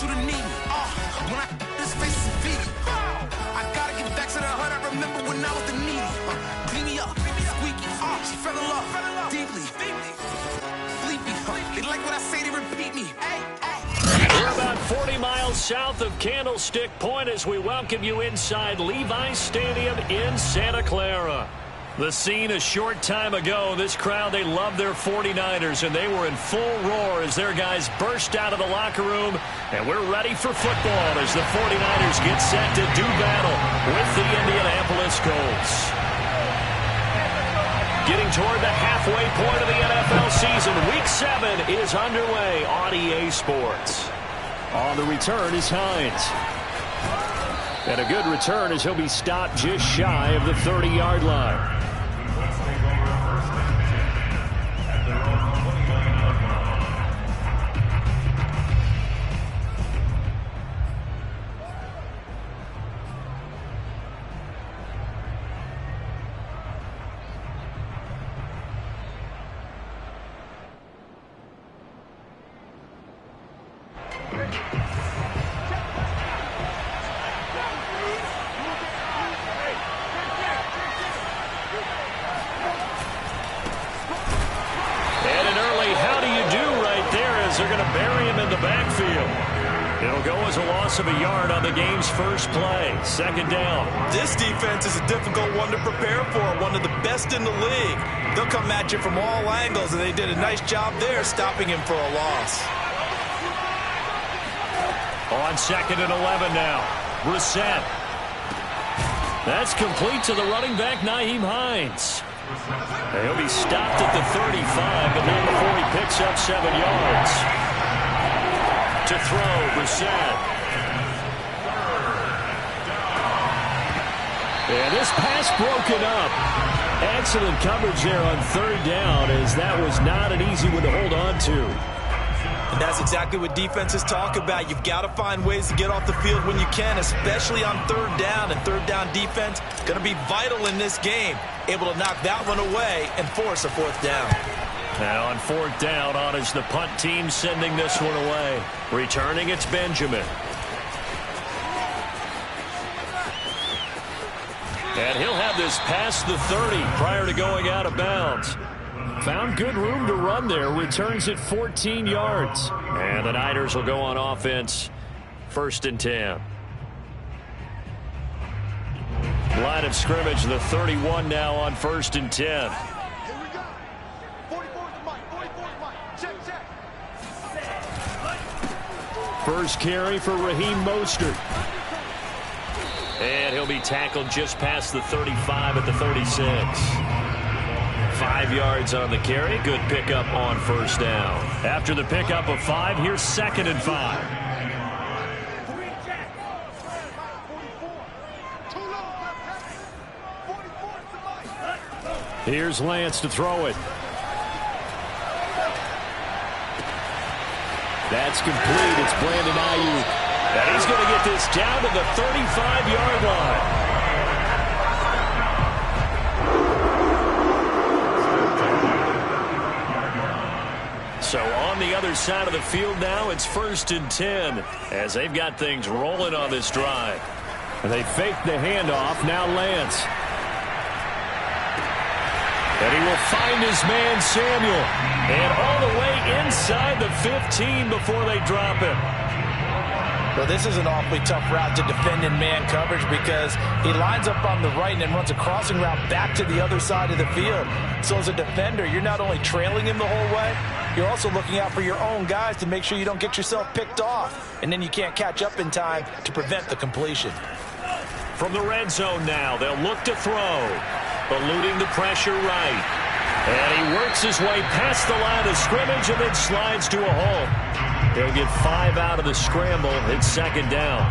you to need me. When I this face is vegan. I gotta get back to the hood. I remember when I was the needy. Beat me up, squeaky. She fell in love deeply. Sleepy. They like what I say, they repeat me. We're about 40 miles south of Candlestick Point as we welcome you inside Levi's Stadium in Santa Clara. The scene a short time ago, this crowd, they love their 49ers, and they were in full roar as their guys burst out of the locker room, and we're ready for football as the 49ers get set to do battle with the Indianapolis Colts. Getting toward the halfway point of the NFL season, Week 7 is underway on EA Sports. On the return is Hines. And a good return as he'll be stopped just shy of the 30-yard line. They're going to bury him in the backfield. It'll go as a loss of a yard on the game's first play. Second down. This defense is a difficult one to prepare for, one of the best in the league. They'll come at you from all angles, and they did a nice job there stopping him for a loss. On 2nd and 11 now. Brissett. That's complete to the running back, Nyheim Hines. He'll be stopped at the 35, but not before he picks up 7 yards. To throw, Brissett. And this pass broken up. Excellent coverage there on 3rd down, as that was not an easy one to hold on to. And that's exactly what defenses talk about. You've got to find ways to get off the field when you can, especially on 3rd down. And 3rd down defense going to be vital in this game. Able to knock that one away and force a 4th down. Now on 4th down, on is the punt team sending this one away. Returning, it's Benjamin. And he'll have this past the 30 prior to going out of bounds. Found good room to run there. Returns at 14 yards. And the Niners will go on offense. 1st and 10. Line of scrimmage, the 31 now on 1st and 10. Here we go. 44 is the mic. 44 is the mic. Check, check. First carry for Raheem Mostert. And he'll be tackled just past the 35 at the 36. 5 yards on the carry. Good pickup on 1st down. After the pickup of 5, here's 2nd and 5. Here's Lance to throw it. That's complete. It's Brandon Ayuk. And he's going to get this down to the 35-yard line. So on the other side of the field now, it's 1st and 10 as they've got things rolling on this drive. And they fake the handoff. Now Lance. And he will find his man, Samuel. And all the way inside the 15 before they drop him. Well, this is an awfully tough route to defend in man coverage because he lines up on the right and then runs a crossing route back to the other side of the field. So as a defender, you're not only trailing him the whole way, you're also looking out for your own guys to make sure you don't get yourself picked off. And then you can't catch up in time to prevent the completion. From the red zone now, they'll look to throw. Eluding the pressure right. And he works his way past the line of scrimmage and then slides to a hole. He'll get 5 out of the scramble. It's 2nd down.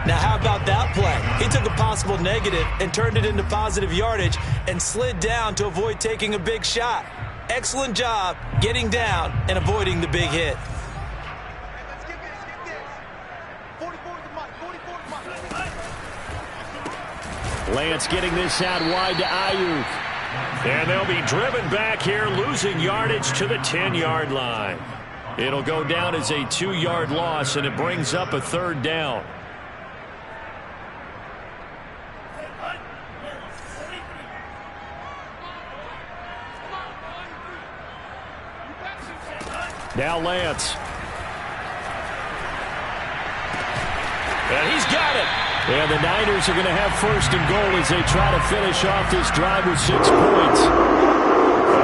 Now, how about that play? He took a possible negative and turned it into positive yardage and slid down to avoid taking a big shot. Excellent job getting down and avoiding the big hit. Lance getting this out wide to Ayuk. And they'll be driven back here, losing yardage to the 10-yard line. It'll go down as a 2-yard loss, and it brings up a 3rd down. Now Lance. And he's got it. And the Niners are going to have 1st and goal as they try to finish off this drive with 6 points.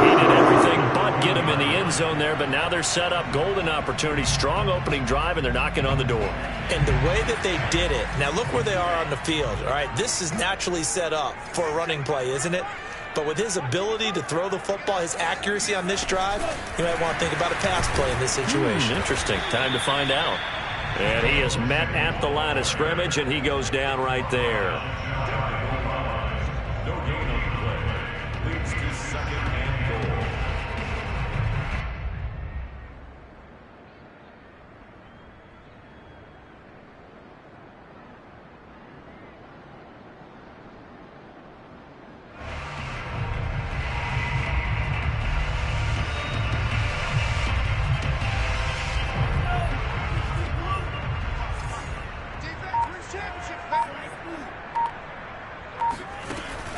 He did everything but get him in the end zone there, but now they're set up. Golden opportunity, strong opening drive, and they're knocking on the door. And the way that they did it, now look where they are on the field. All right, this is naturally set up for a running play, isn't it? But with his ability to throw the football, his accuracy on this drive, you might want to think about a pass play in this situation. Interesting. Time to find out. And he is met at the line of scrimmage, and he goes down right there. No gain on the play. Leads to 2nd and goal.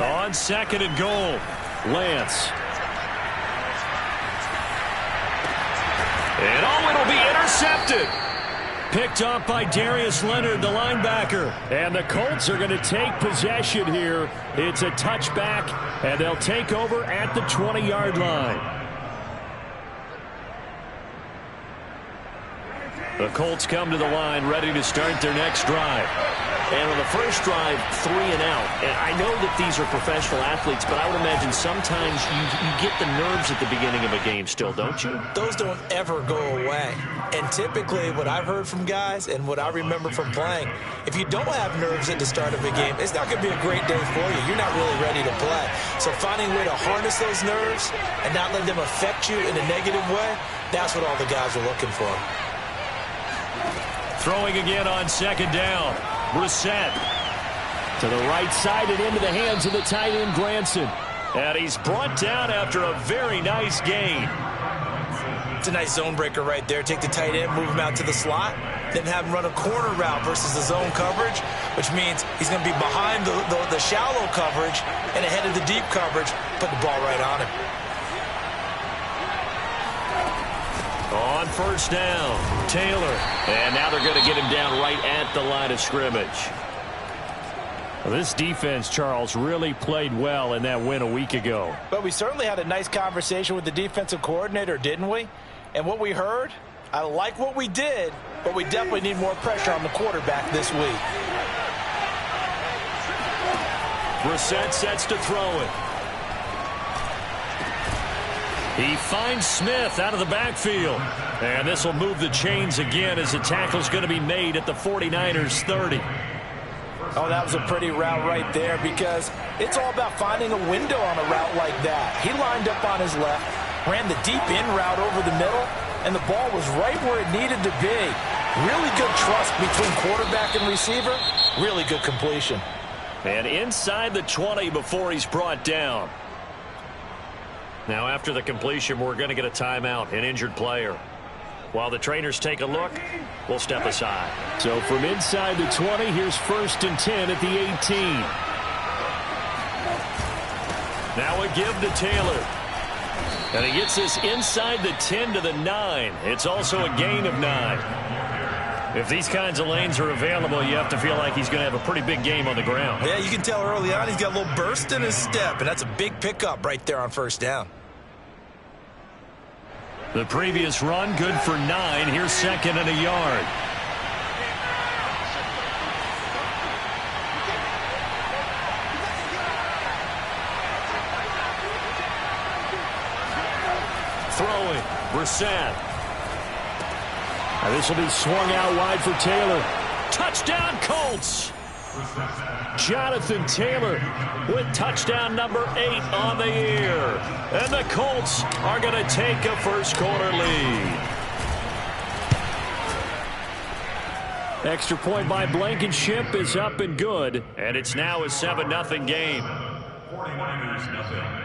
On 2nd and goal, Lance. And it'll be intercepted. Picked up by Darius Leonard, the linebacker. And the Colts are going to take possession here. It's a touchback, and they'll take over at the 20-yard line. The Colts come to the line, ready to start their next drive. And on the first drive, 3 and out. And I know that these are professional athletes, but I would imagine sometimes you get the nerves at the beginning of a game still, don't you? Those don't ever go away. And typically what I've heard from guys and what I remember from playing, if you don't have nerves at the start of a game, it's not going to be a great day for you. You're not really ready to play. So finding a way to harness those nerves and not let them affect you in a negative way, that's what all the guys are looking for. Throwing again on 2nd down. Brissett to the right side and into the hands of the tight end, Granson. And he's brought down after a very nice gain. It's a nice zone breaker right there. Take the tight end, move him out to the slot, then have him run a corner route versus the zone coverage, which means he's going to be behind the shallow coverage and ahead of the deep coverage. Put the ball right on him. On 1st down, Taylor. And now they're going to get him down right at the line of scrimmage. Well, this defense, Charles, really played well in that win a week ago. But we certainly had a nice conversation with the defensive coordinator, didn't we? And what we heard, I like what we did, but we definitely need more pressure on the quarterback this week. Brissett sets to throw it. He finds Smith out of the backfield. And this will move the chains again as the tackle's going to be made at the 49ers 30. Oh, that was a pretty route right there because it's all about finding a window on a route like that. He lined up on his left, ran the deep in route over the middle, and the ball was right where it needed to be. Really good trust between quarterback and receiver. Really good completion. And inside the 20 before he's brought down. Now, after the completion, we're going to get a timeout, an injured player. While the trainers take a look, we'll step aside. So from inside the 20, here's 1st and 10 at the 18. Now a give to Taylor. And he gets this inside the 10 to the 9. It's also a gain of 9. If these kinds of lanes are available, you have to feel like he's going to have a pretty big game on the ground. Yeah, you can tell early on he's got a little burst in his step, and that's a big pickup right there on 1st down. The previous run, good for 9. Here's 2nd and a yard. Throwing, Brissett. Now this will be swung out wide for Taylor. Touchdown, Colts! Jonathan Taylor with touchdown number 8 on the year. And the Colts are going to take a first-quarter lead. Extra point by Blankenship is up and good. And it's now a 7-0 game. 49ers nothing.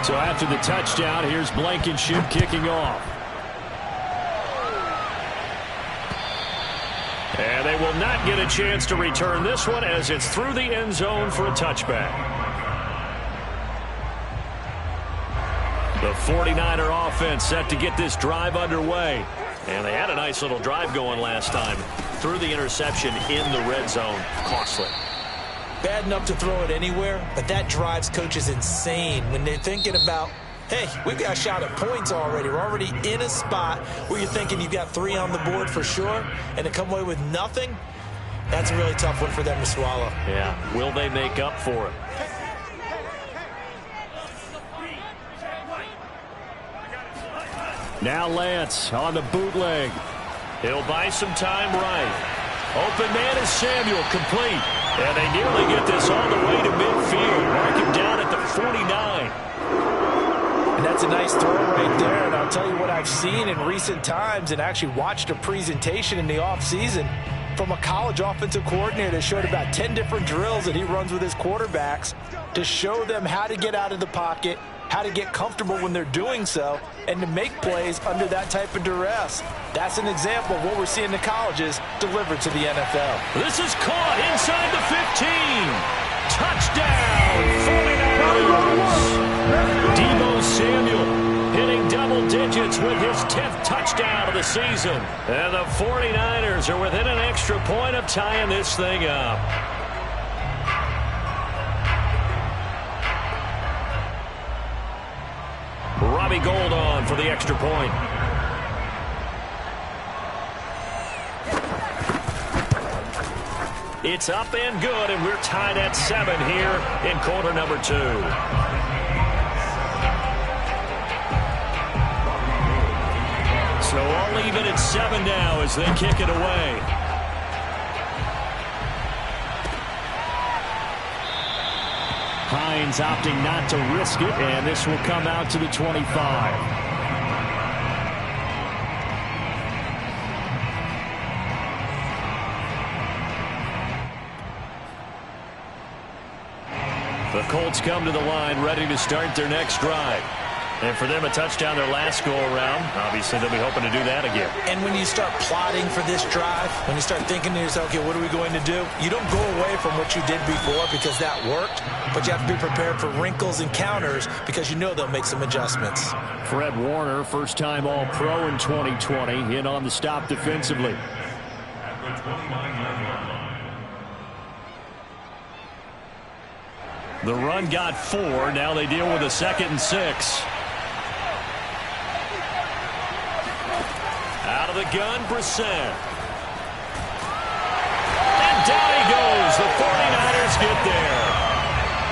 So after the touchdown, here's Blankenship kicking off. And they will not get a chance to return this one as it's through the end zone for a touchback. The 49er offense set to get this drive underway. And they had a nice little drive going last time. Through the interception in the red zone. Costly. Bad enough to throw it anywhere, but that drives coaches insane when they're thinking about, hey, we've got a shot at points already. We're already in a spot where you're thinking you've got 3 on the board for sure, and to come away with nothing, that's a really tough one for them to swallow. Yeah, will they make up for it? Now Lance on the bootleg. He'll buy some time right. Open man is Samuel, complete. And they nearly get this all the way to midfield. Mark him down at the 49. And that's a nice throw right there. And I'll tell you what I've seen in recent times and actually watched a presentation in the offseason from a college offensive coordinator that showed about 10 different drills that he runs with his quarterbacks to show them how to get out of the pocket, how to get comfortable when they're doing so, and to make plays under that type of duress. That's an example of what we're seeing in the colleges delivered to the NFL. This is caught inside the 15. Touchdown, 49ers. Deebo Samuel hitting double digits with his 10th touchdown of the season. And the 49ers are within an extra point of tying this thing up. Robbie Gould on for the extra point. It's up and good, and we're tied at 7 here in quarter number 2. So all even at 7 now as they kick it away. Hines opting not to risk it, and this will come out to the 25. The Colts come to the line ready to start their next drive. And for them, a touchdown their last go-around. Obviously, they'll be hoping to do that again. And when you start plotting for this drive, when you start thinking to yourself, okay, what are we going to do? You don't go away from what you did before because that worked, but you have to be prepared for wrinkles and counters because you know they'll make some adjustments. Fred Warner, first-time All-Pro in 2020, in on the stop defensively. The run got 4. Now they deal with a 2nd and 6. Out of the gun, Brissett. And down he goes. The 49ers get there.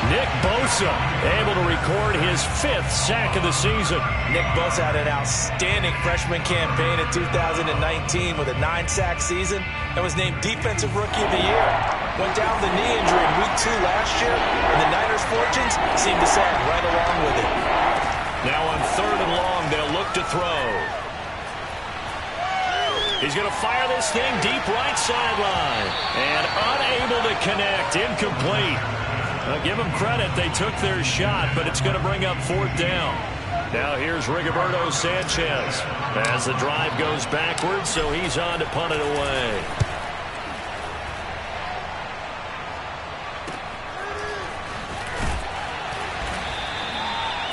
Nick Bosa able to record his 5th sack of the season. Nick Bosa had an outstanding freshman campaign in 2019 with a 9-sack season and was named Defensive Rookie of the Year. Went down with a knee injury in week 2 last year, and the Niners' fortunes seemed to sag right along with it. Now on 3rd and long, they'll look to throw. He's going to fire this thing deep right sideline. And unable to connect. Incomplete. Give them credit. They took their shot, but it's going to bring up 4th down. Now here's Rigoberto Sanchez as the drive goes backwards, so he's on to punt it away.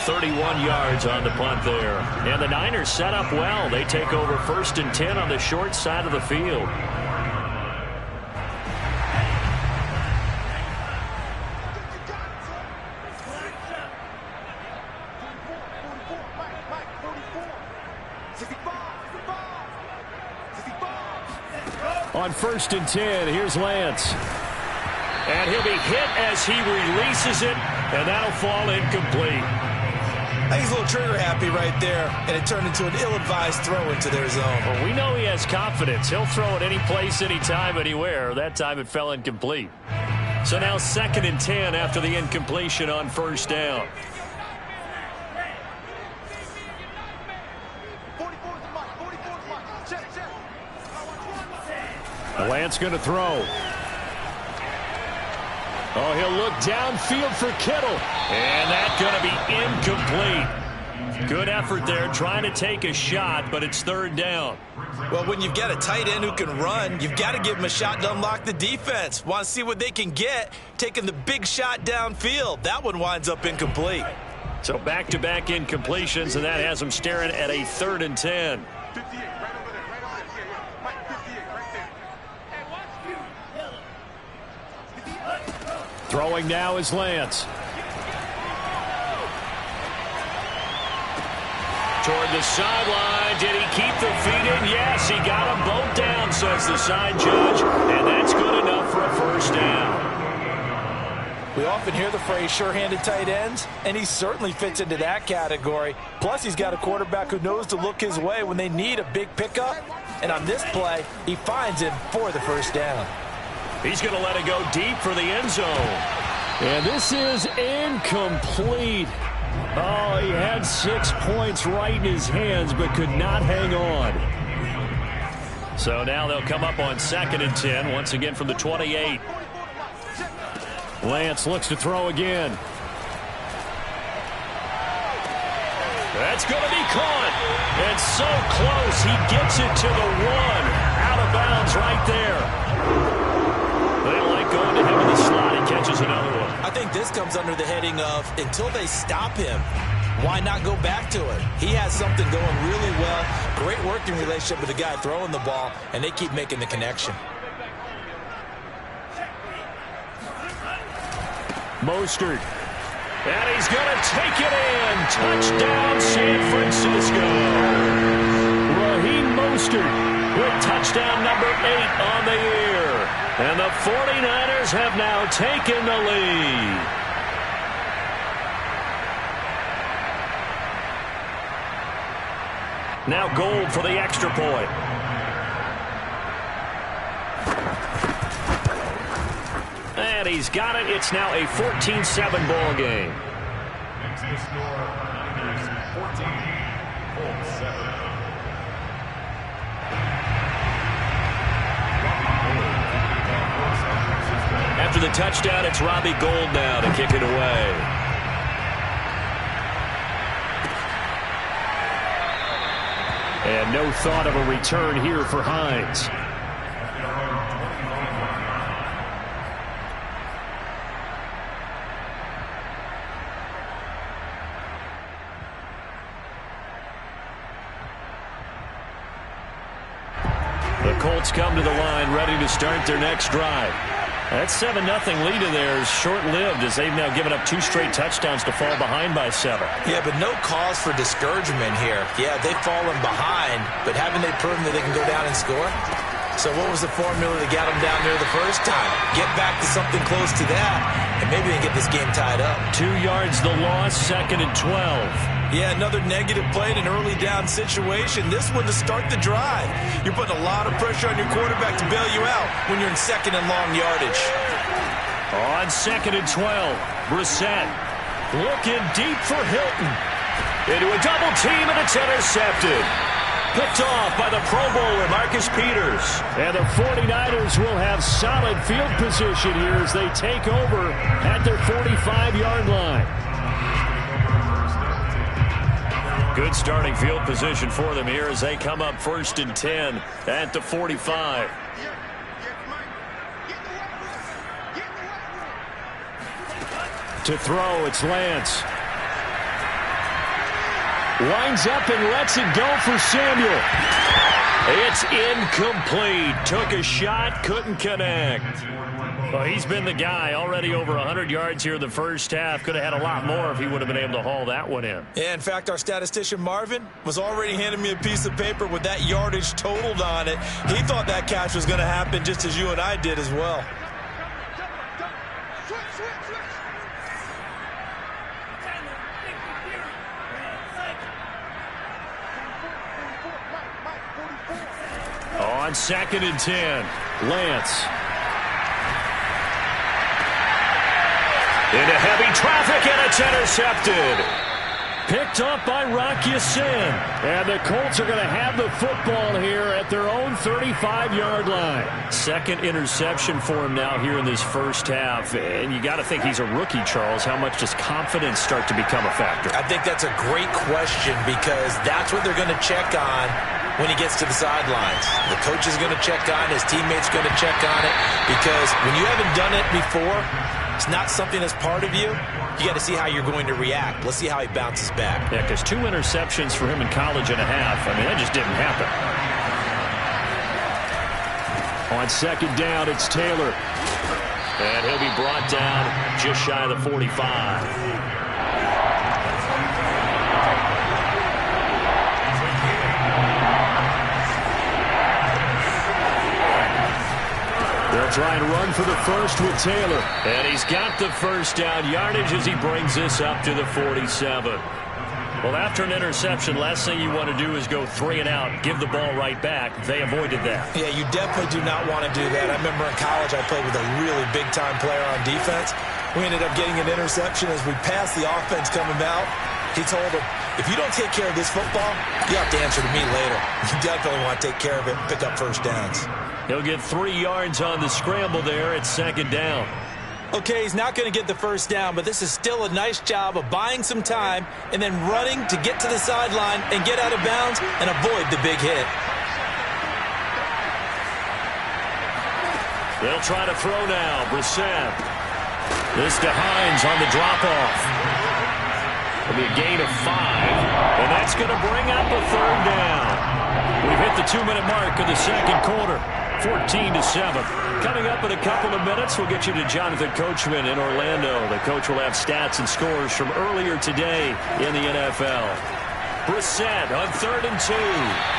.31 yards on the punt there. And the Niners set up well. They take over 1st and 10 on the short side of the field. On 1st and 10, here's Lance. And he'll be hit as he releases it, and that'll fall incomplete. I think he's a little trigger happy right there, and it turned into an ill-advised throw into their zone. Well, we know he has confidence. He'll throw it any place, anytime, anywhere. That time it fell incomplete. So now 2nd and 10 after the incompletion on 1st down. Lance going to throw. Oh, he'll look downfield for Kittle. And that's going to be incomplete. Good effort there trying to take a shot, but it's third down. Well, when you've got a tight end who can run, you've got to give him a shot to unlock the defense. Want to see what they can get, taking the big shot downfield. That one winds up incomplete. So back-to-back incompletions, and that has them staring at a 3rd and 10. 58, right over there, yeah, Mike, 58, right there. Throwing now is Lance. Toward the sideline. Did he keep the feet in? Yes, he got them both down, says the side judge. And that's good enough for a first down. We often hear the phrase sure-handed tight ends, and he certainly fits into that category. Plus, he's got a quarterback who knows to look his way when they need a big pickup. And on this play, he finds him for the first down. He's going to let it go deep for the end zone. And this is incomplete. Oh, he had 6 points right in his hands, but could not hang on. So now they'll come up on 2nd and 10, once again from the 28. Lance looks to throw again. That's going to be caught. And so close, he gets it to the 1. Out of bounds right there. They don't like going to him in the slot. He catches another one. I think this comes under the heading of until they stop him, why not go back to it? He has something going really well. Great working relationship with the guy throwing the ball, and they keep making the connection. Mostert. And he's going to take it in. Touchdown, San Francisco. Raheem Mostert with touchdown number 8 on the year. And the 49ers have now taken the lead. Now Gold for the extra point. And he's got it. It's now a 14-7 ball game. Next to score, Niners 14, Colts 7. After the touchdown, it's Robbie Gould now to kick it away. And no thought of a return here for Hines. The Colts come to the line ready to start their next drive. That 7-0 lead in there is short-lived as they've now given up 2 straight touchdowns to fall behind by 7. Yeah, but no cause for discouragement here. Yeah, they've fallen behind, but haven't they proven that they can go down and score? So what was the formula that got them down there the first time? Get back to something close to that, and maybe they get this game tied up. 2 yards the loss, 2nd and 12. Yeah, another negative play in an early down situation. This one to start the drive. You're putting a lot of pressure on your quarterback to bail you out when you're in 2nd and long yardage. On 2nd and 12, Brissett looking deep for Hilton. Into a double team, and it's intercepted. Picked off by the Pro Bowler, Marcus Peters. And the 49ers will have solid field position here as they take over at their 45-yard line. Good starting field position for them here as they come up 1st and 10 at the 45. To throw, it's Lance. Lines up and lets it go for Samuel. It's incomplete. Took a shot, couldn't connect. Well, he's been the guy. Already over 100 yards here in the first half. Could have had a lot more if he would have been able to haul that one in. Yeah, in fact, our statistician Marvin was already handing me a piece of paper with that yardage totaled on it. He thought that catch was going to happen just as you and I did as well. On 2nd and 10, Lance. Into heavy traffic, and it's intercepted. picked off by Rock Ya-Sin. And the Colts are going to have the football here at their own 35-yard line. Second interception for him now here in this first half. And you got to think he's a rookie, Charles. How much does confidence start to become a factor? I think that's a great question because that's what they're going to check on when he gets to the sidelines. The coach is going to check on it. His teammates going to check on it because when you haven't done it before, it's not something that's part of you. You got to see how you're going to react. Let's see how he bounces back. Yeah, because 2 interceptions for him in college and a half. I mean, that just didn't happen. On second down, it's Taylor. And he'll be brought down just shy of the 45. They'll try and run for the first with Taylor. And he's got the first down yardage as he brings this up to the 47. Well, after an interception, last thing you want to do is go 3 and out, give the ball right back. They avoided that. Yeah, you definitely do not want to do that. I remember in college I played with a really big-time player on defense. We ended up getting an interception as we passed the offense coming out. He told him, if you don't take care of this football, you have to answer to me later. You definitely want to take care of it and pick up first downs. He'll get 3 yards on the scramble there at second down. Okay, he's not going to get the first down, but this is still a nice job of buying some time and then running to get to the sideline and get out of bounds and avoid the big hit. They'll try to throw now. Brissett. This to Hines on the drop-off. It'll be a gain of 5, and that's going to bring up a third down. We've hit the 2-minute mark of the second quarter. 14-7. Coming up in a couple of minutes, we'll get you to Jonathan Coachman in Orlando. The coach will have stats and scores from earlier today in the NFL. Brissett on 3rd and 2.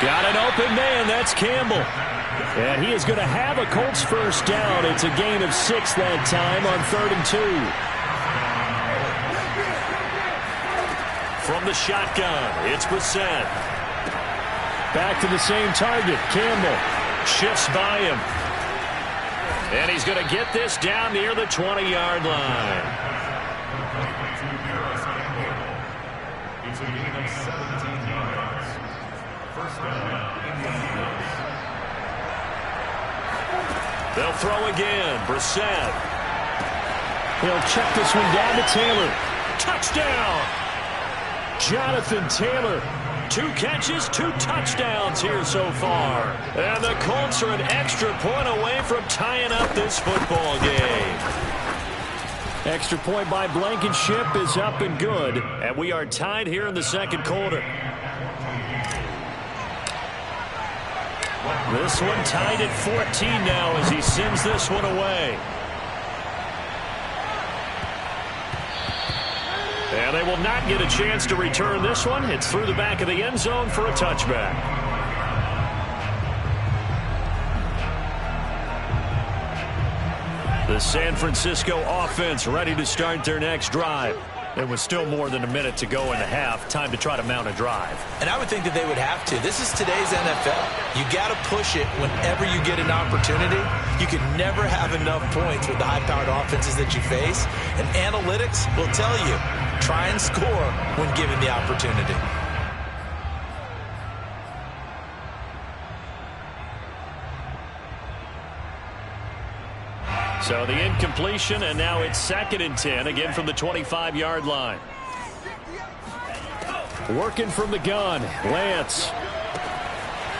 Got an open man. That's Campbell. And he is going to have a Colts first down. It's a gain of 6 that time on 3rd and 2. From the shotgun, it's Brissett. Back to the same target. Campbell shifts by him. And he's going to get this down near the 20-yard line. It's a gain of 17 yards. First down, Indianapolis. They'll throw again. Brissett. He'll check this one down to Taylor. Touchdown! Jonathan Taylor. 2 catches, 2 touchdowns here so far. And the Colts are an extra point away from tying up this football game. Extra point by Blankenship is up and good. And we are tied here in the second quarter. This one tied at 14 now as he sends this one away. And they will not get a chance to return this one. It's through the back of the end zone for a touchback. The San Francisco offense ready to start their next drive. There was still more than a minute to go in the half. Time to try to mount a drive. And I would think that they would have to. This is today's NFL. You got to push it whenever you get an opportunity. You can never have enough points with the high-powered offenses that you face. And analytics will tell you, try and score when given the opportunity. So the incompletion, and now it's 2nd and 10, again from the 25-yard line. Working from the gun, Lance.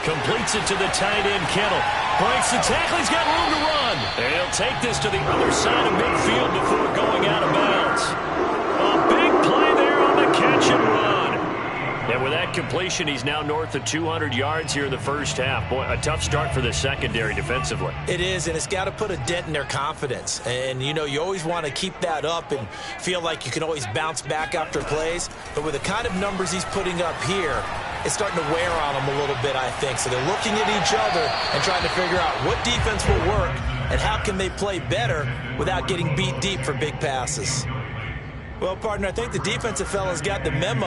Completes it to the tight end, Kittle. Breaks the tackle, he's got room to run. And he'll take this to the other side of midfield before going out of bounds. A big play there on the catch and run. And with that completion, he's now north of 200 yards here in the first half. Boy, a tough start for the secondary defensively. It is, and it's got to put a dent in their confidence. And, you know, you always want to keep that up and feel like you can always bounce back after plays. But with the kind of numbers he's putting up here, it's starting to wear on them a little bit, I think. So they're looking at each other and trying to figure out what defense will work and how can they play better without getting beat deep for big passes. Well, partner, I think the defensive fella's got the memo,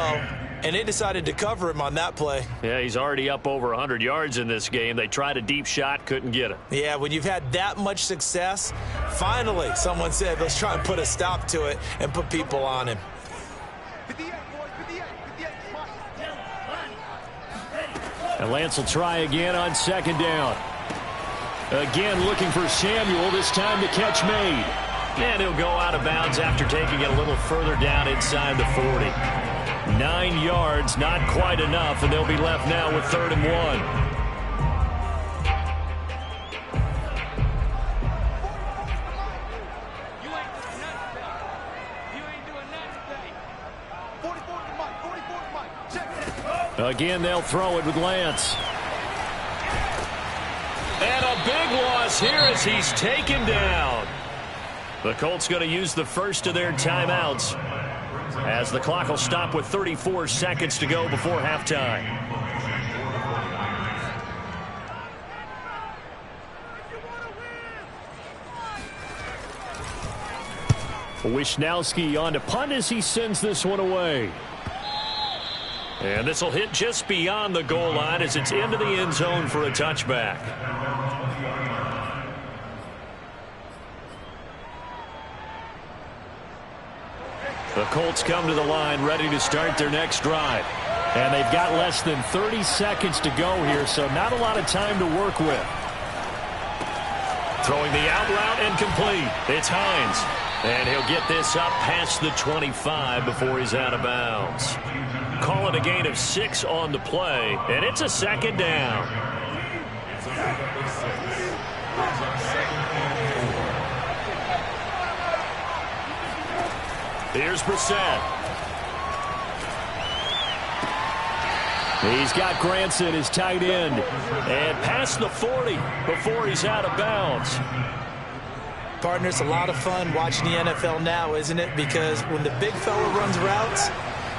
and they decided to cover him on that play. Yeah, he's already up over 100 yards in this game. They tried a deep shot, couldn't get it. Yeah, when you've had that much success, finally someone said, let's try and put a stop to it and put people on him. 58, boys, 58, 58. And Lance will try again on second down. Again looking for Samuel, this time the catch made. And he'll go out of bounds after taking it a little further down inside the 40. 9 yards, not quite enough, and they'll be left now with 3rd and 1. Again, they'll throw it with Lance. And a big loss here as he's taken down. The Colts going to use the first of their timeouts as the clock will stop with 34 seconds to go before halftime. Wisnowski on to punt as he sends this one away. And this will hit just beyond the goal line as it's into the end zone for a touchback. The Colts come to the line ready to start their next drive. And they've got less than 30 seconds to go here, so not a lot of time to work with. Throwing the out route and complete. It's Hines. And he'll get this up past the 25 before he's out of bounds. Call it a gain of 6 on the play, and it's a second down. Here's Brissett. He's got Granson, his tight end, and past the 40 before he's out of bounds. Partner, it's a lot of fun watching the NFL now, isn't it? Because when the big fella runs routes,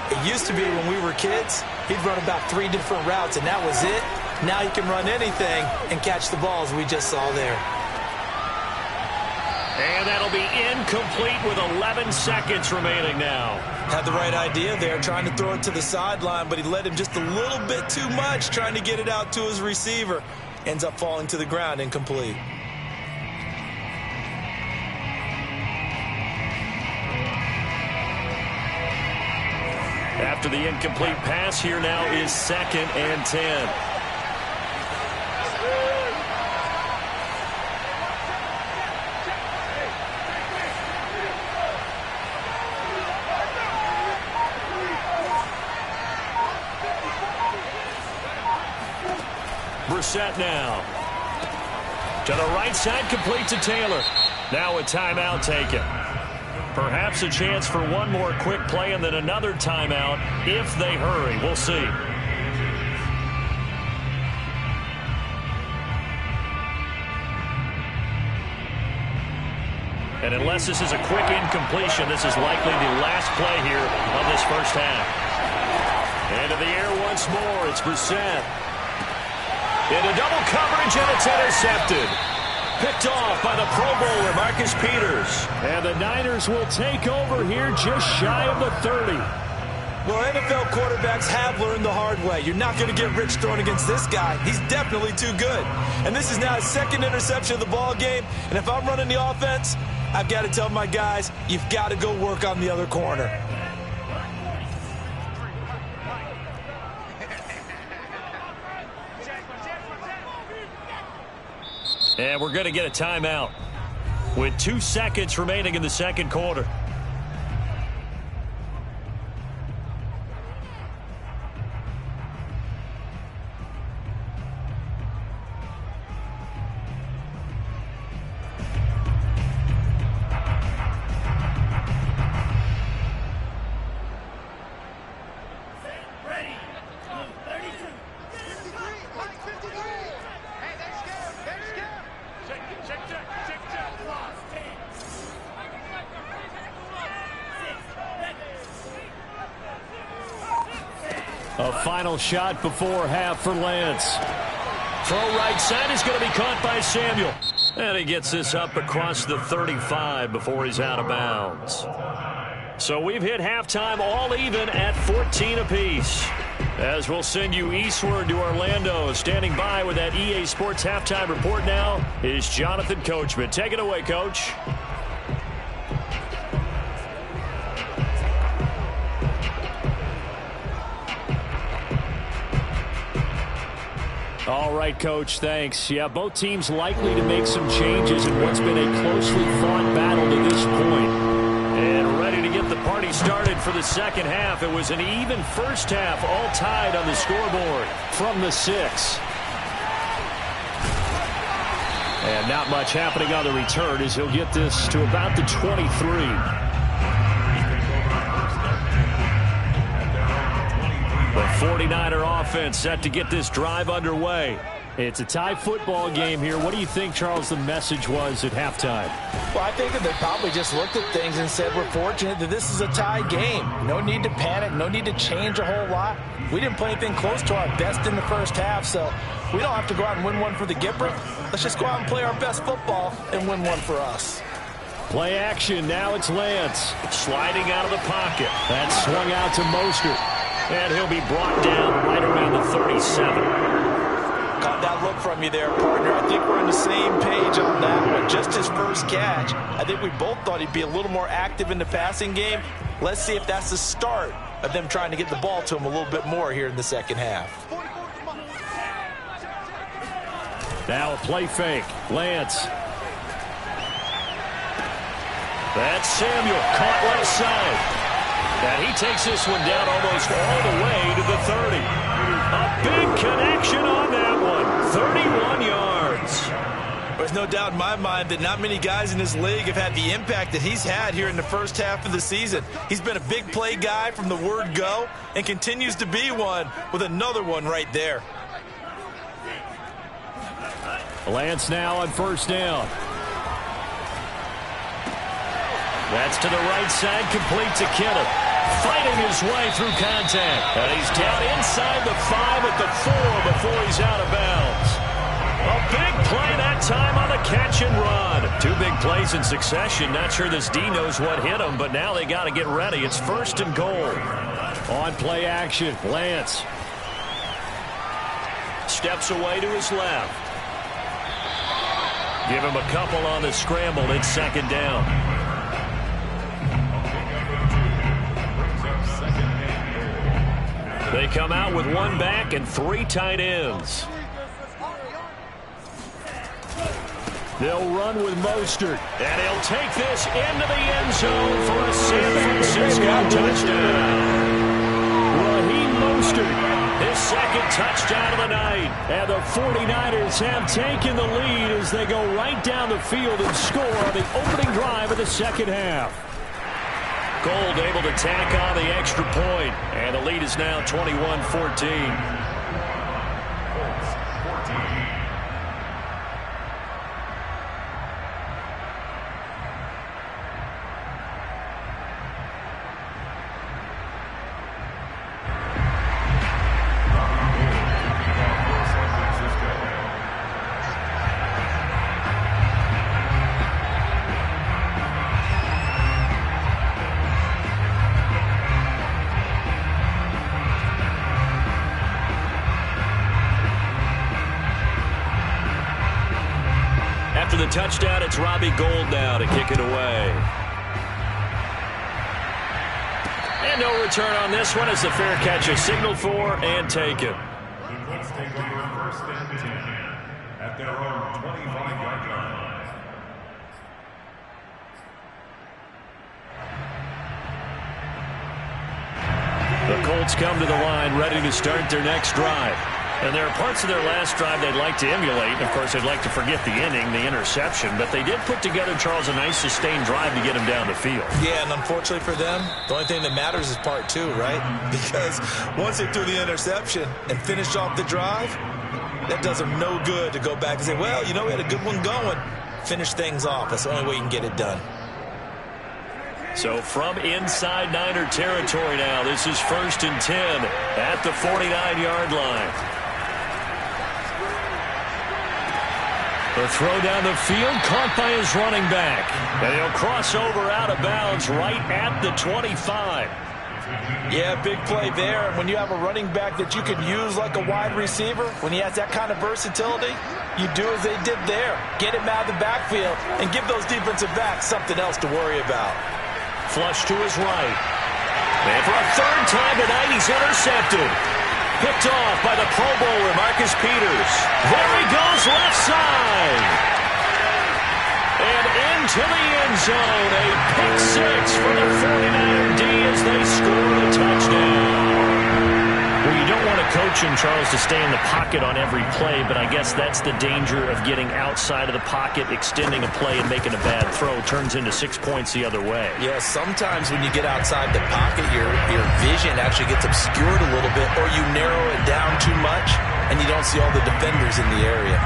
it used to be when we were kids, he'd run about 3 different routes, and that was it. Now he can run anything and catch the balls we just saw there. And that'll be incomplete with 11 seconds remaining now. Had the right idea there, trying to throw it to the sideline, but he led him just a little bit too much, trying to get it out to his receiver. Ends up falling to the ground, incomplete. After the incomplete pass, here now is 2nd and 10. Brissett now. To the right side, complete to Taylor. Now a timeout taken. Perhaps a chance for one more quick play and then another timeout if they hurry. We'll see. And unless this is a quick incompletion, this is likely the last play here of this first half. Into the air once more. It's Brissett. Into double coverage, and it's intercepted. Picked off by the Pro Bowler, Marcus Peters. And the Niners will take over here just shy of the 30. Well, NFL quarterbacks have learned the hard way. You're not going to get rich throwing against this guy. He's definitely too good. And this is now his 2nd interception of the ball game. And if I'm running the offense, I've got to tell my guys, you've got to go work on the other corner. And we're going to get a timeout with 2 seconds remaining in the second quarter. A final shot before half for Lance. Throw right side is going to be caught by Samuel. And he gets this up across the 35 before he's out of bounds. So we've hit halftime all even at 14 apiece. As we'll send you eastward to Orlando. Standing by with that EA Sports halftime report now is Jonathan Coachman. Take it away, Coach. All right, Coach, thanks. Yeah, both teams likely to make some changes in what's been a closely fought battle to this point. And ready to get the party started for the second half. It was an even first half, all tied on the scoreboard from the 6. And not much happening on the return as he'll get this to about the 23. The 49er offense set to get this drive underway. It's a tie football game here. What do you think, Charles, the message was at halftime? Well, I think that they probably just looked at things and said, we're fortunate that this is a tie game. No need to panic. No need to change a whole lot. We didn't play anything close to our best in the first half, so we don't have to go out and win one for the Gipper. Let's just go out and play our best football and win one for us. Play action. Now it's Lance. Sliding out of the pocket. That's swung out to Mostert. And he'll be brought down right around the 37. Got that look from you there, partner. I think we're on the same page on that one. Just his first catch. I think we both thought he'd be a little more active in the passing game. Let's see if that's the start of them trying to get the ball to him a little bit more here in the second half. Now a play fake. Lance. That's Samuel. Caught left side. And he takes this one down almost all the way to the 30. A big connection on that one. 31 yards. There's no doubt in my mind that not many guys in this league have had the impact that he's had here in the first half of the season. He's been a big play guy from the word go and continues to be one with another one right there. Lance now on first down. That's to the right side, complete to Kittle. Fighting his way through contact. And he's down inside the 5 at the 4 before he's out of bounds. A big play that time on the catch and run. 2 big plays in succession. Not sure this D knows what hit him, but now they got to get ready. It's first and goal. On play action, Lance. Steps away to his left. Give him a couple on the scramble. It's second down. They come out with 1 back and 3 tight ends. They'll run with Mostert, and he'll take this into the end zone for a San Francisco touchdown. Raheem Mostert, his second touchdown of the night. And the 49ers have taken the lead as they go right down the field and score on the opening drive of the second half. Gold able to tack on the extra point, and the lead is now 21-14. After the touchdown, it's Robbie Gould now to kick it away. And no return on this one as the fair catch is signaled for and taken. Let's take over first and 10 at their own 25-yard line. The Colts come to the line ready to start their next drive. And there are parts of their last drive they'd like to emulate. Of course, they'd like to forget the inning, the interception. But they did put together, Charles, a nice sustained drive to get him down the field. Yeah, and unfortunately for them, the only thing that matters is part 2, right? Because once they threw the interception and finished off the drive, that does them no good to go back and say, well, you know, we had a good one going. Finish things off. That's the only way you can get it done. So from inside Niner territory now, this is first and 10 at the 49-yard line. The throw down the field, caught by his running back. And he'll cross over out of bounds right at the 25. Yeah, big play there. And when you have a running back that you can use like a wide receiver, when he has that kind of versatility, you do as they did there. Get him out of the backfield and give those defensive backs something else to worry about. Flush to his right. And for a third time tonight, he's intercepted. Picked off by the Pro Bowler, Marcus Peters. There he goes, left side. And into the end zone. A pick six for the 49er D as they score a touchdown. Well, you don't want to coach him, Charles, to stay in the pocket on every play, but I guess that's the danger of getting outside of the pocket, extending a play, and making a bad throw. Turns into 6 points the other way. Yeah, sometimes when you get outside the pocket, your vision actually gets obscured a little bit, or you narrow it down too much, and you don't see all the defenders in the area.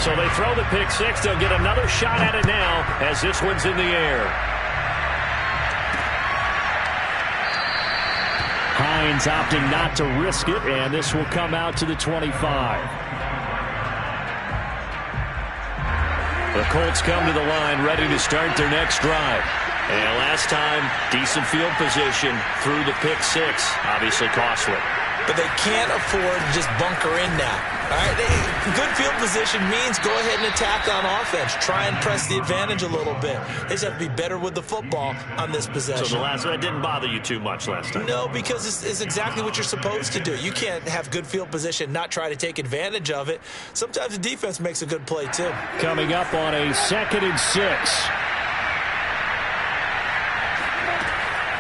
So they throw the pick six. They'll get another shot at it now as this one's in the air. Hines opting not to risk it, and this will come out to the 25. The Colts come to the line ready to start their next drive. And last time, decent field position through the pick six. Obviously costly. But they can't afford to just bunker in now. All right, good field position means go ahead and attack on offense. Try and press the advantage a little bit. They just have to be better with the football on this possession. So that didn't bother you too much last time? No, because it's exactly what you're supposed to do. You can't have good field position, not try to take advantage of it. Sometimes the defense makes a good play, too. Coming up on a 2nd and 6.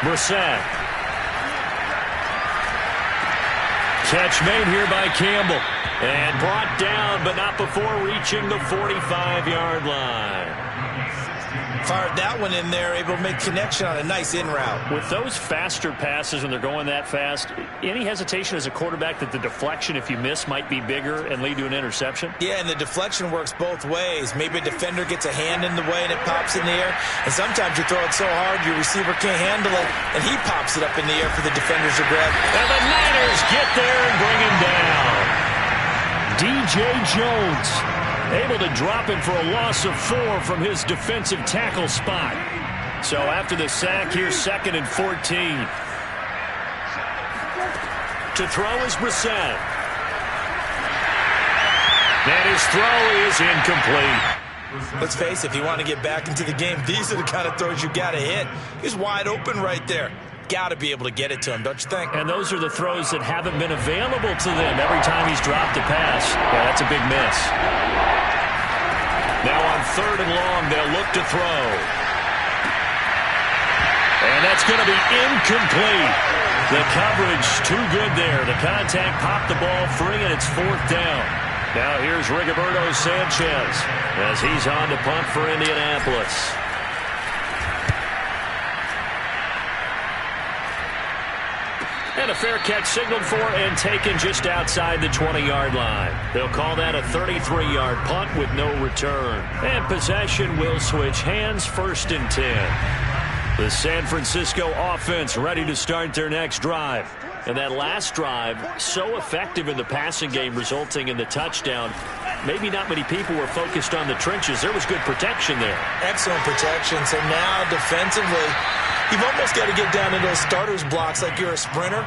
Brissett. Catch made here by Campbell. And brought down, but not before reaching the 45-yard line. Fired that one in there, able to make connection on a nice in route. With those faster passes when they're going that fast, any hesitation as a quarterback that the deflection, if you miss, might be bigger and lead to an interception? Yeah, and the deflection works both ways. Maybe a defender gets a hand in the way and it pops in the air. And sometimes you throw it so hard your receiver can't handle it, and he pops it up in the air for the defenders to grab. And the Niners get there and bring him down. D.J. Jones able to drop him for a loss of 4 from his defensive tackle spot. So after the sack, here's 2nd and 14. To throw is Brissett. And his throw is incomplete. Let's face it, if you want to get back into the game, these are the kind of throws you got to hit. He's wide open right there. Got to be able to get it to him, don't you think? And those are the throws that haven't been available to them every time he's dropped a pass. Yeah, that's a big miss. Now on 3rd and long, they'll look to throw. And that's going to be incomplete. The coverage too good there. The contact popped the ball free, and it's 4th down. Now here's Rigoberto Sanchez as he's on to punt for Indianapolis. And a fair catch signaled for and taken just outside the 20-yard line. They'll call that a 33-yard punt with no return. And possession will switch hands, 1st and 10. The San Francisco offense ready to start their next drive. And that last drive, so effective in the passing game, resulting in the touchdown. Maybe not many people were focused on the trenches. There was good protection there. Excellent protection. So now defensively, you've almost got to get down to those starters blocks like you're a sprinter.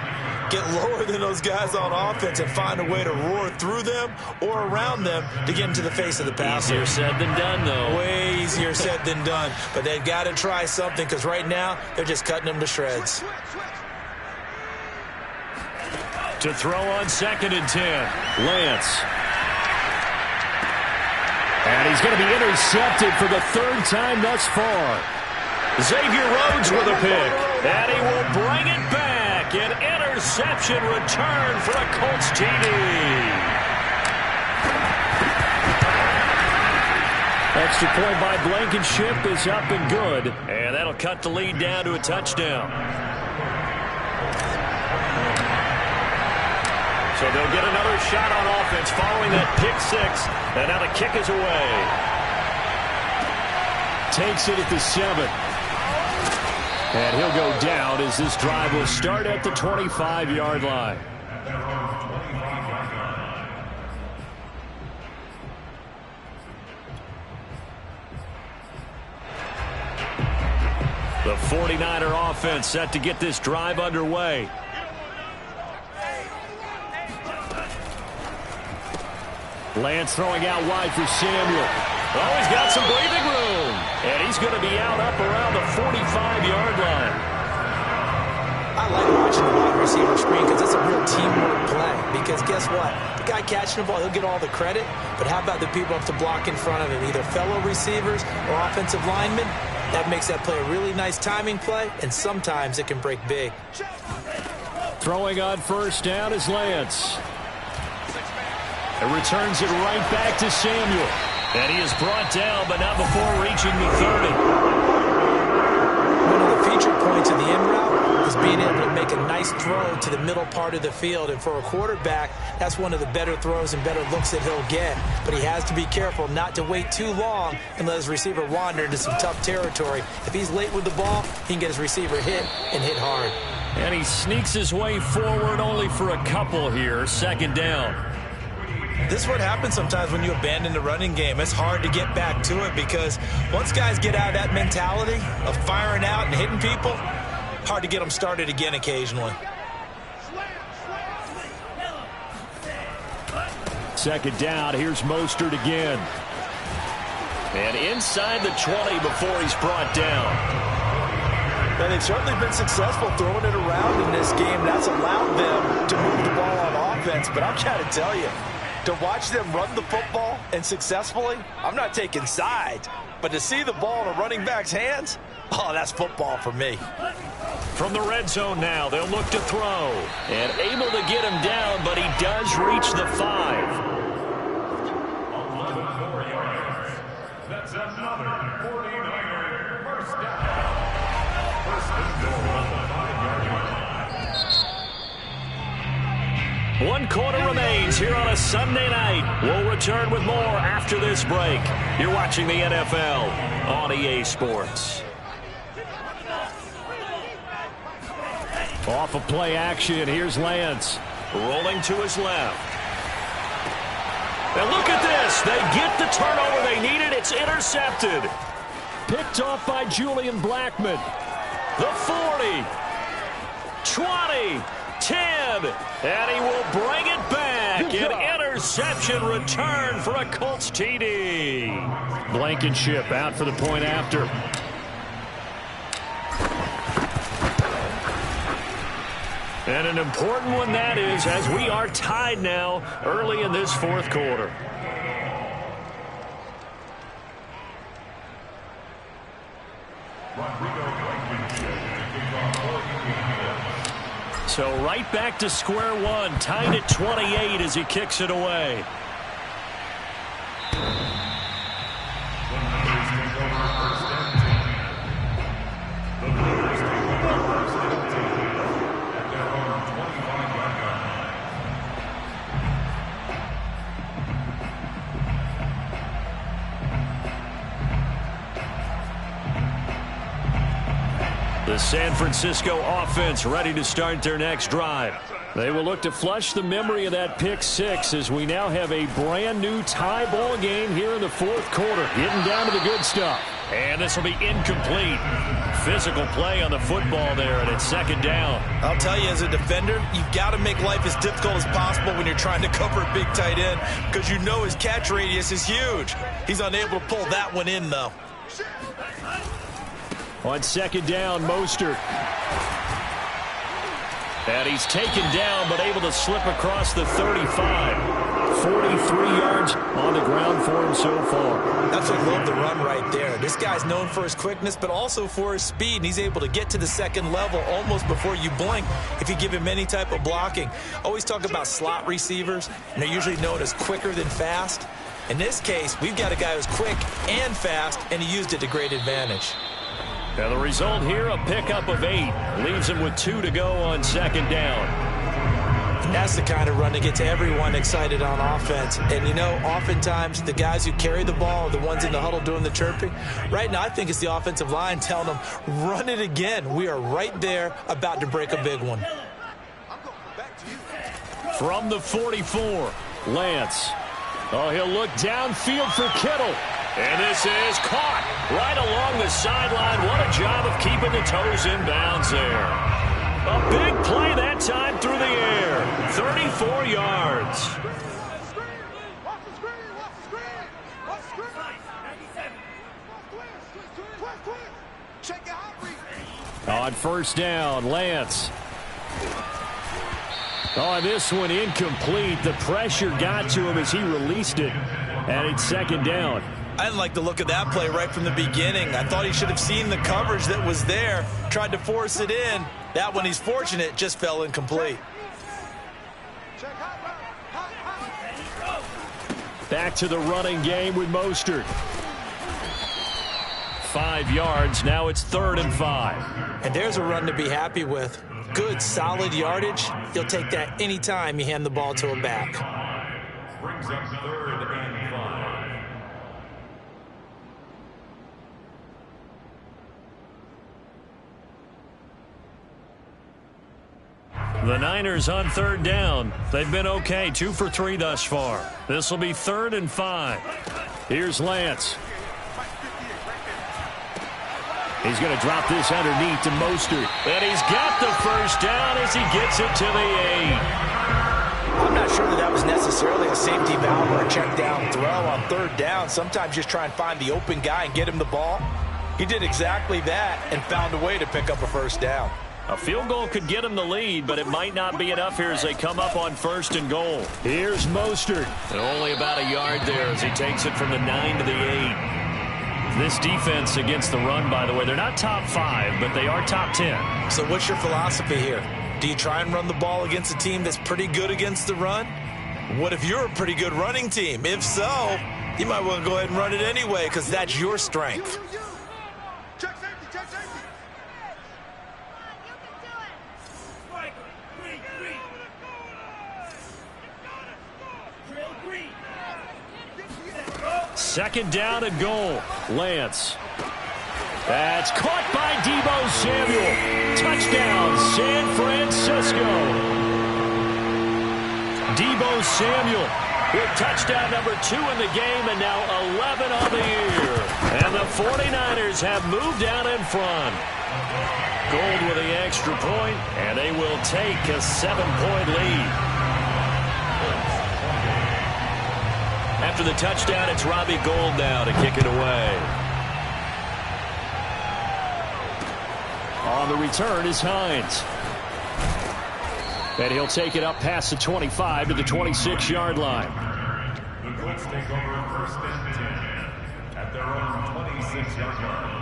Get lower than those guys on offense and find a way to roar through them or around them to get into the face of the passer. Easier said than done, though. Way easier said than done. But they've got to try something because right now they're just cutting them to shreds. To throw on 2nd and 10, Lance. And he's going to be intercepted for the 3rd time thus far. Xavier Rhodes with a pick, and he will bring it back. An interception return for a Colts TD. Extra point by Blankenship is up and good, and that'll cut the lead down to a touchdown. So they'll get another shot on offense following that pick six, and now the kick is away. Takes it at the 7. And he'll go down as this drive will start at the 25-yard line. The 49er offense set to get this drive underway. Lance throwing out wide for Samuel. Oh, he's got some breathing room. And he's going to be out up around the 45-yard line. I like watching the wide receiver screen because it's a real teamwork play. Because guess what? The guy catching the ball, he'll get all the credit. But how about the people up to block in front of him? Either fellow receivers or offensive linemen. That makes that play a really nice timing play. And sometimes it can break big. Throwing on first down is Lance. And returns it right back to Samuel. And he is brought down, but not before reaching the 30. One of the feature points of the in route is being able to make a nice throw to the middle part of the field. And for a quarterback, that's one of the better throws and better looks that he'll get. But he has to be careful not to wait too long and let his receiver wander into some tough territory. If he's late with the ball, he can get his receiver hit and hit hard. And he sneaks his way forward only for a couple here. Second down. This is what happens sometimes when you abandon the running game. It's hard to get back to it because once guys get out of that mentality of firing out and hitting people, hard to get them started again occasionally. Second down, here's Mostert again. And inside the 20 before he's brought down. And they've certainly been successful throwing it around in this game. That's allowed them to move the ball on offense. But I'm trying to tell you, to watch them run the football and successfully, I'm not taking sides. But to see the ball in a running back's hands, oh, that's football for me. From the red zone now, they'll look to throw. And able to get him down, but he does reach the 5. 11 more yards. That's another 49er first down. First and goal on the 5-yard line. 1 quarter remains here on a Sunday night. We'll return with more after this break. You're watching the NFL on EA Sports. Off of play action, here's Lance. Rolling to his left. And look at this. They get the turnover they needed. It's intercepted. Picked off by Julian Blackmon. The 40. 20. 10. And he will bring it back. An interception return for a Colts TD. Blankenship out for the point after. And an important one that is, as we are tied now early in this fourth quarter. So right back to square one, tied at 28 as he kicks it away. The San Francisco offense ready to start their next drive. They will look to flush the memory of that pick six as we now have a brand new tie ball game here in the fourth quarter. Getting down to the good stuff. And this will be incomplete. Physical play on the football there, and it's second down. I'll tell you, as a defender, you've got to make life as difficult as possible when you're trying to cover a big tight end because you know his catch radius is huge. He's unable to pull that one in, though. On second down, Mostert. And he's taken down, but able to slip across the 35. 43 yards on the ground for him so far. Absolutely love the run right there. This guy's known for his quickness, but also for his speed. And he's able to get to the second level almost before you blink if you give him any type of blocking. Always talk about slot receivers, and they're usually known as quicker than fast. In this case, we've got a guy who's quick and fast, and he used it to great advantage. Now the result here, a pickup of 8. Leaves him with 2 to go on second down. And that's the kind of run to get to everyone excited on offense. And, you know, oftentimes the guys who carry the ball are the ones in the huddle doing the chirping. Right now, I think it's the offensive line telling them, run it again. We are right there about to break a big one. From the 44, Lance. Oh, he'll look downfield for Kittle. And this is caught right along the sideline. What a job of keeping the toes in bounds there. A big play that time through the air. 34 yards. On first down, Lance. Oh, this one incomplete. The pressure got to him as he released it. And it's second down. I didn't like the look of that play right from the beginning. I thought he should have seen the coverage that was there, tried to force it in. That one, he's fortunate, just fell incomplete. Back to the running game with Mostert. 5 yards. Now it's 3rd and 5. And there's a run to be happy with. Good, solid yardage. He'll take that anytime you hand the ball to him back. Brings up 3rd and 5. The Niners on 3rd down. They've been okay, 2 for 3 thus far. This will be 3rd and 5. Here's Lance. He's going to drop this underneath to Mostert. And he's got the first down as he gets it to the 8. I'm not sure that was necessarily a safety valve or a check down throw on 3rd down. Sometimes just try and find the open guy and get him the ball. He did exactly that and found a way to pick up a first down. A field goal could get him the lead, but it might not be enough here as they come up on 1st and goal. Here's Mostert. And only about a yard there as he takes it from the 9 to the 8. This defense against the run, by the way, they're not top 5, but they are top 10. So what's your philosophy here? Do you try and run the ball against a team that's pretty good against the run? What if you're a pretty good running team? If so, you might well go ahead and run it anyway because that's your strength. Check safety, check safety. Second down and goal. Lance. That's caught by Deebo Samuel. Touchdown, San Francisco. Deebo Samuel with touchdown number 2 in the game and now 11 on the year. And the 49ers have moved out in front. Gold with the extra point, and they will take a 7-point lead. After the touchdown, it's Robbie Gould now to kick it away. On the return is Hines. And he'll take it up past the 25 to the 26-yard line. The Colts take over 1st and 10 at their own 26-yard line.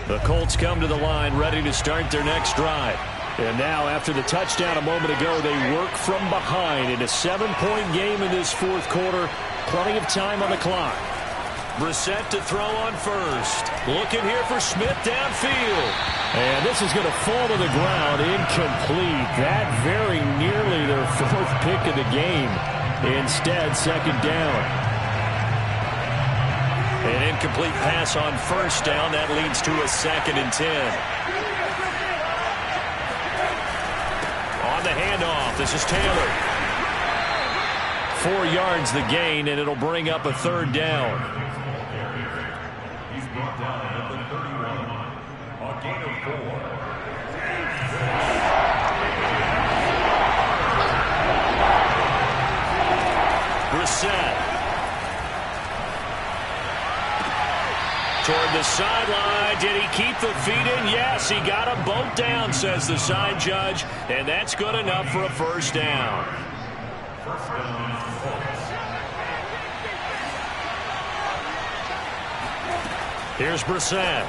The Colts come to the line ready to start their next drive. And now after the touchdown a moment ago, they work from behind in a 7-point game in this 4th quarter. Plenty of time on the clock. Brissett to throw on first. Looking here for Smith downfield. And this is going to fall to the ground incomplete. That very nearly their 4th pick of the game. Instead, second down. An incomplete pass on first down. That leads to a 2nd and 10. On the handoff, this is Taylor. 4 yards the gain, and it'll bring up a 3rd down. He's brought down at the 31. A gain of 4. Brissett. Toward the sideline. Did he keep the feet in? Yes, he got them both down, says the side judge. And that's good enough for a first down. First down, Colts. Here's Brissett.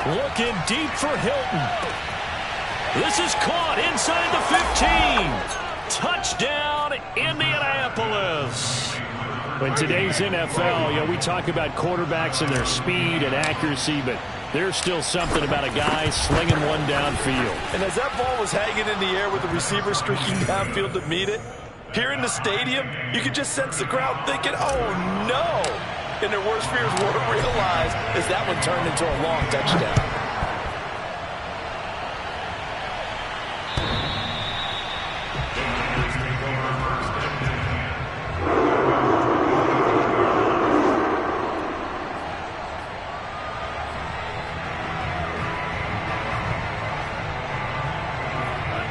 Looking deep for Hilton. This is caught inside the 15. Touchdown, Indianapolis. In today's NFL, we talk about quarterbacks and their speed and accuracy, but there's still something about a guy slinging one downfield. And as that ball was hanging in the air with the receiver streaking downfield to meet it, here in the stadium, you could just sense the crowd thinking, oh, no. And their worst fears were realized as that one turned into a long touchdown.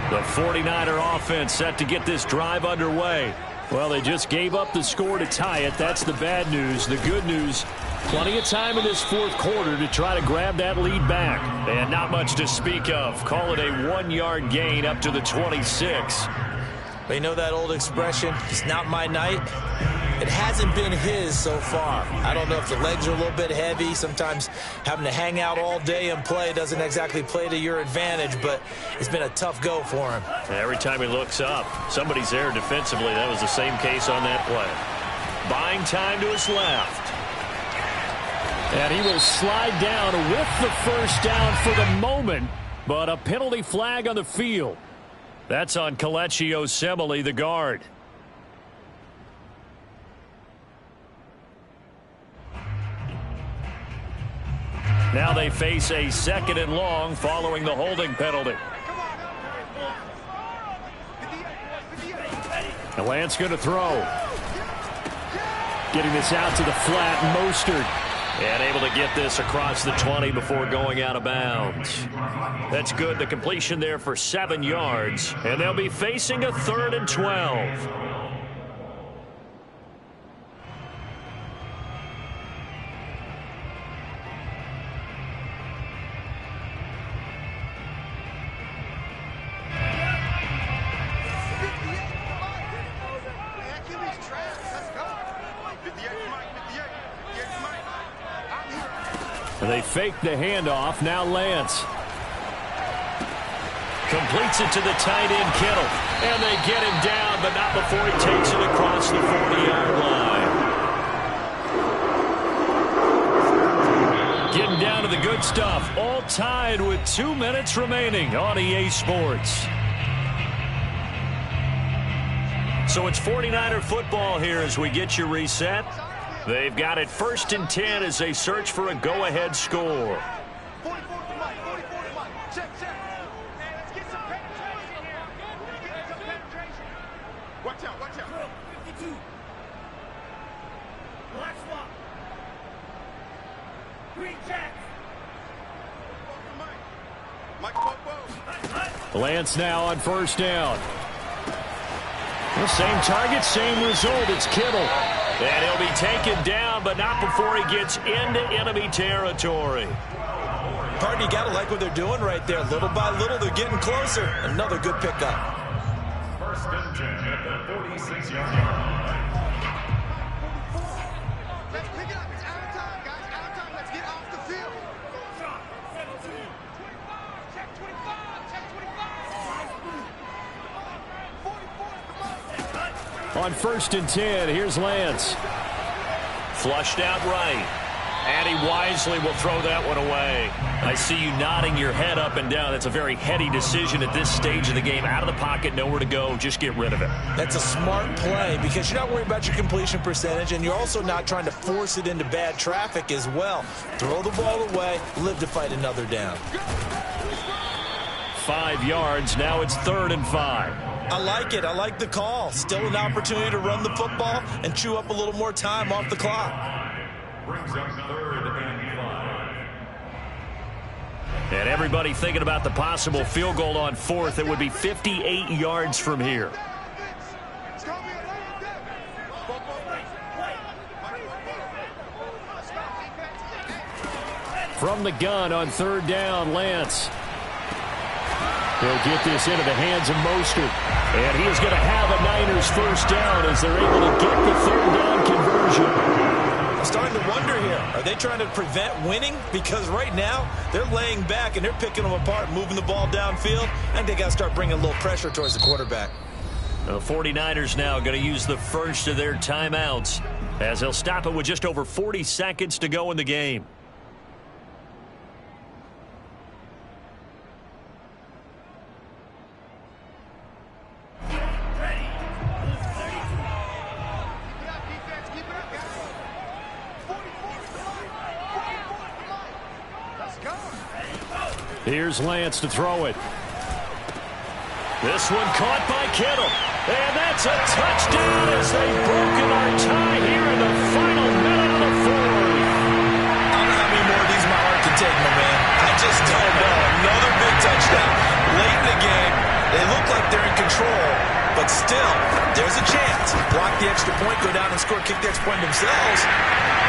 The 49er offense set to get this drive underway. Well, they just gave up the score to tie it. That's the bad news. The good news, plenty of time in this fourth quarter to try to grab that lead back. And not much to speak of. Call it a 1-yard gain up to the 26. But you know that old expression, it's not my night? It hasn't been his so far. I don't know if the legs are a little bit heavy. Sometimes having to hang out all day and play doesn't exactly play to your advantage, but it's been a tough go for him. Every time he looks up, somebody's there defensively. That was the same case on that play. Buying time to his left. And he will slide down with the first down for the moment, but a penalty flag on the field. That's on Kelechi Osemele, the guard. Now they face a 2nd and long following the holding penalty. And Lance going to throw. Getting this out to the flat, Mostert. And able to get this across the 20 before going out of bounds. That's good. The completion there for 7 yards. And they'll be facing a 3rd and 12. They fake the handoff. Now Lance completes it to the tight end, Kittle. And they get him down, but not before he takes it across the 40-yard line. Getting down to the good stuff. All tied with 2 minutes remaining on EA Sports. So it's 49er football here as we get you reset. They've got it 1st and 10 as they search for a go-ahead score. 44 to Mike. 44 to Mike. Check. Man, let's get some penetration here. Let's get some penetration. Watch out. 52. Black swap. Green Jack. Mike. Lance now on 1st down. The same target, same result. It's Kittle. And he'll be taken down, but not before he gets into enemy territory. Pardon, you got to like what they're doing right there. Little by little, they're getting closer. Another good pickup. 1st and 10 at the 46-yard line. Let's pick it up. It's out of time, guys. Out of time. Let's get off the field. 17. 25. Check 25. Check 25. 44. On 1st and 10, here's Lance. Flushed out right. And he wisely will throw that one away. I see you nodding your head up and down. That's a very heady decision at this stage of the game. Out of the pocket, nowhere to go. Just get rid of it. That's a smart play because you're not worried about your completion percentage, and you're also not trying to force it into bad traffic as well. Throw the ball away, live to fight another down. 5 yards. Now it's 3rd and 5. I like it. I like the call. Still an opportunity to run the football and chew up a little more time off the clock. Brings up 3rd and 5. And everybody thinking about the possible field goal on 4th. It would be 58 yards from here. From the gun on 3rd down, Lance. He'll get this into the hands of Mostert. And he is going to have a Niners 1st down as they're able to get the 3rd down conversion. I'm starting to wonder here, are they trying to prevent winning? Because right now, they're laying back and they're picking them apart, moving the ball downfield. I think they got to start bringing a little pressure towards the quarterback. The 49ers now going to use the first of their timeouts as they'll stop it with just over 40 seconds to go in the game. Here's Lance to throw it. This one caught by Kittle. And that's a touchdown as they've broken our tie here in the final minute of the 4th. I don't know how many more of these my heart can take, my man. I just don't know. Another big touchdown late in the game. They look like they're in control. but still, there's a chance. Block the extra point, go down and score, kick the extra point themselves.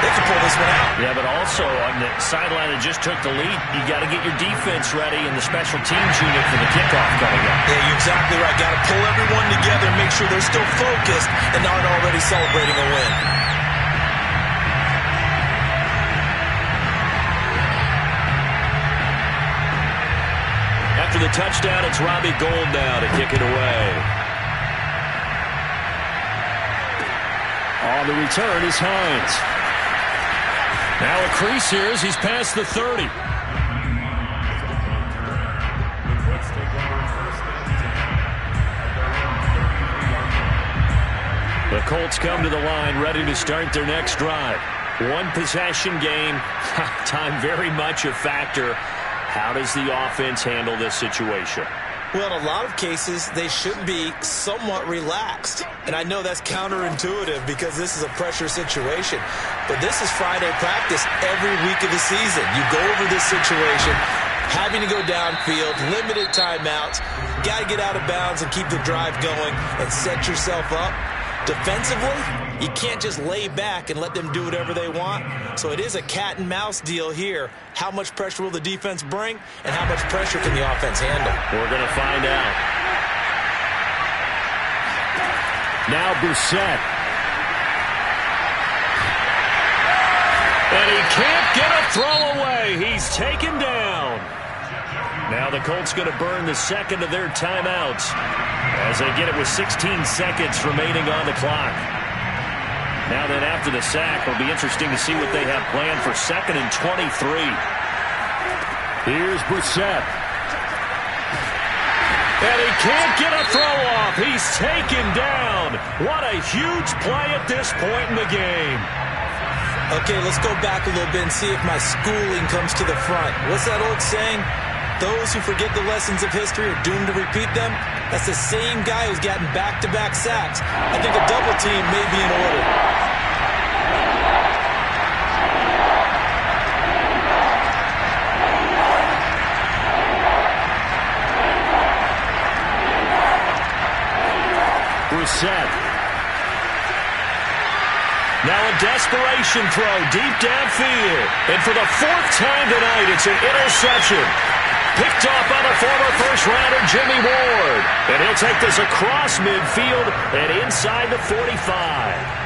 They can pull this one out. Yeah, but also on the sideline that just took the lead, you got to get your defense ready and the special teams unit for the kickoff coming up. Yeah, you're exactly right. Got to pull everyone together, make sure they're still focused and not already celebrating a win. After the touchdown, it's Robbie Gould now to kick it away. On the return is Hines. Now a crease here as he's past the 30. The Colts come to the line ready to start their next drive. One possession game. Time very much a factor. How does the offense handle this situation? Well, in a lot of cases, they should be somewhat relaxed. And I know that's counterintuitive because this is a pressure situation. But this is Friday practice every week of the season. You go over this situation, having to go downfield, limited timeouts, got to get out of bounds and keep the drive going and set yourself up. Defensively, you can't just lay back and let them do whatever they want. So it is a cat and mouse deal here. How much pressure will the defense bring, and how much pressure can the offense handle? We're going to find out. Now Brissett. And he can't get a throw away. He's taken down. Now the Colts going to burn the second of their timeouts as they get it with 16 seconds remaining on the clock. Now then, after the sack, it'll be interesting to see what they have planned for 2nd and 23. Here's Brissett. And he can't get a throw off. He's taken down. What a huge play at this point in the game. Okay, let's go back a little bit and see if my schooling comes to the front. What's that old saying? Those who forget the lessons of history are doomed to repeat them. That's the same guy who's gotten back-to-back sacks. I think a double team may be in order. Brissett. Now a desperation throw deep downfield. And for the 4th time tonight, it's an interception. Picked off by the former first-rounder Jimmy Ward. And he'll take this across midfield and inside the 45.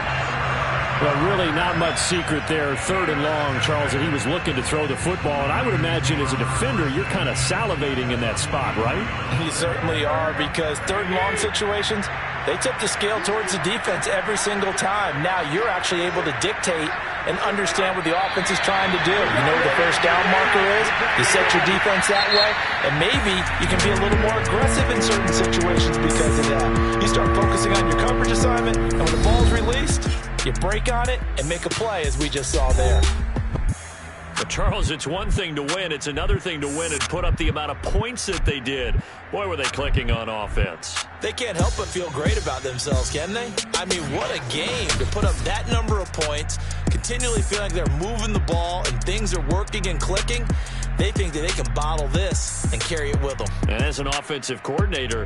Well, really not much secret there. 3rd and long, Charles, that he was looking to throw the football. And I would imagine as a defender, you're kind of salivating in that spot, right? You certainly are, because 3rd and long situations, they tip the scale towards the defense every single time. Now you're actually able to dictate and understand what the offense is trying to do. You know where the first down marker is. You set your defense that way, and maybe you can be a little more aggressive in certain situations because of that. You start focusing on your coverage assignment, and when the ball's released, you break on it and make a play, as we just saw there. But Charles, it's one thing to win. It's another thing to win and put up the amount of points that they did. Boy, were they clicking on offense. They can't help but feel great about themselves, can they? I mean, what a game to put up that number of points, continually feeling like they're moving the ball and things are working and clicking. They think that they can bottle this and carry it with them. And as an offensive coordinator,